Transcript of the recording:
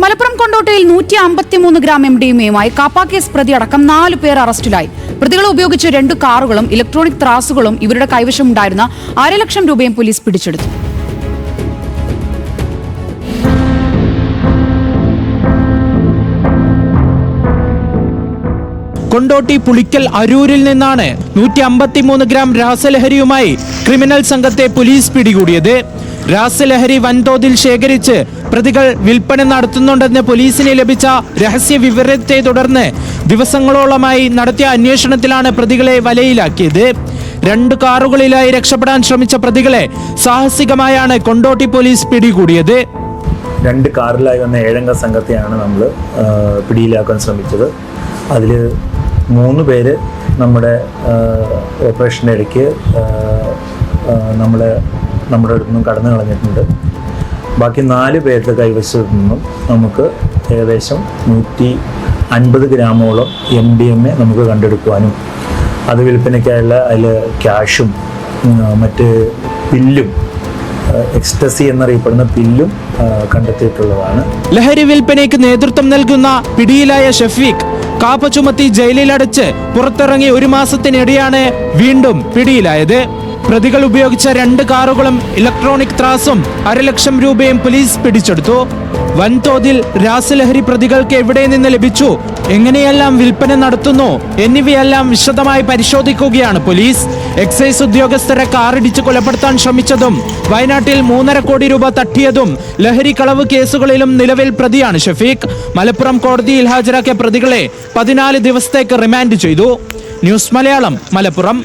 Malappuram കൊണ്ടോട്ടയിൽ 153 gram MDMA-യുമായി KAAPA case പ്രതി അടക്കം 4 പേർ അറസ്റ്റിലായി. പ്രതികളെ ഉപയോഗിച്ച് 2 കാറുകളും ഇലക്ട്രോണിക് ത്രാസുകളും ഇവരുടെ കൈവശമുണ്ടായിരുന്ന 1.5 ലക്ഷം രൂപയും പോലീസ് പിടിച്ചെടുത്തു. കൊണ്ടോട്ടി പുളിക്കൽ അരൂരിൽ നിന്നാണ് 153 ഗ്രാം രാസലഹരിയുമായി ക്രിമിനൽ സംഘത്തെ പോലീസ് പിടികൂടിയത്. രാസലഹരി വൻതോതിൽ ശേഖരിച്ച് പ്രതികൾ വിൽപ്പന നടത്തുന്നുണ്ടെന്ന് പോലീസിന് ലഭിച്ച രഹസ്യ വിവരത്തെ തുടർന്ന് ദിവസങ്ങളോളമായി നടത്തിയ അന്വേഷണത്തിലാണ് പ്രതികളെ വലയിലാക്കിയത്. 2 കാറുകളിലായി രക്ഷപ്പെടാൻ ശ്രമിച്ച പ്രതികളെ സാഹസികമായാണ് കൊണ്ടോട്ടി പോലീസ് പിടികൂടിയത്. 2 കാറിലായി വന്ന 7 അംഗ സംഘത്തെയാണ് നമ്മൾ പിടിയിലാക്കാൻ ശ്രമിച്ചത്. അതിൽ 3 പേര് നമ്മുടെ ഓപ്പറേഷൻ്റെ ഇടയ്ക്ക് നമ്മുടെ അടുത്ത് നിന്നും കടന്നു കളഞ്ഞിട്ടുണ്ട്. ബാക്കി 4 പേരുടെ കൈവശത്തു നിന്നും നമുക്ക് ഏകദേശം 150 ഗ്രാമോളം MDMA നമുക്ക് കണ്ടെടുക്കുവാനും അത് വിൽപ്പനയ്ക്കായുള്ള അതിൽ ക്യാഷും മറ്റ് പില്ലും എക്സ്റ്റസി എന്നറിയപ്പെടുന്ന പില്ലും കണ്ടെത്തിയിട്ടുള്ളതാണ്. ലഹരി വിൽപ്പനയ്ക്ക് നേതൃത്വം നൽകുന്ന പിടിയിലായ ഷഫീഖ് കാപ്പ ചുമത്തി ജയിലിലടച്ച് പുറത്തിറങ്ങി 1 മാസത്തിനിടെയാണ് വീണ്ടും പിടിയിലായത്. പ്രതികൾ ഉപയോഗിച്ച 2 കാറുകളും ഇലക്ട്രോണിക് ത്രാസും 1.5 ലക്ഷം രൂപയും പോലീസ് പിടിച്ചെടുത്തു. വൻതോതിൽ രാസലഹരി പ്രതികൾക്ക് എവിടെ നിന്ന് ലഭിച്ചു, എങ്ങനെയെല്ലാം വിൽപ്പന നടത്തുന്നു എന്നിവയെല്ലാം വിശദമായി പരിശോധിക്കുകയാണ് പോലീസ്. എക്സൈസ് ഉദ്യോഗസ്ഥരെ കാറിടിച്ച് കൊലപ്പെടുത്താൻ ശ്രമിച്ചതും വയനാട്ടിൽ 3.5 കോടി രൂപ തട്ടിയതും ലഹരി കളവ് കേസുകളിലും നിലവിൽ പ്രതിയാണ് ഷഫീഖ്. മലപ്പുറം കോടതിയിൽ ഹാജരാക്കിയ പ്രതികളെ 14 ദിവസത്തേക്ക് റിമാൻഡ് ചെയ്തു. ന്യൂസ് മലയാളം, മലപ്പുറം.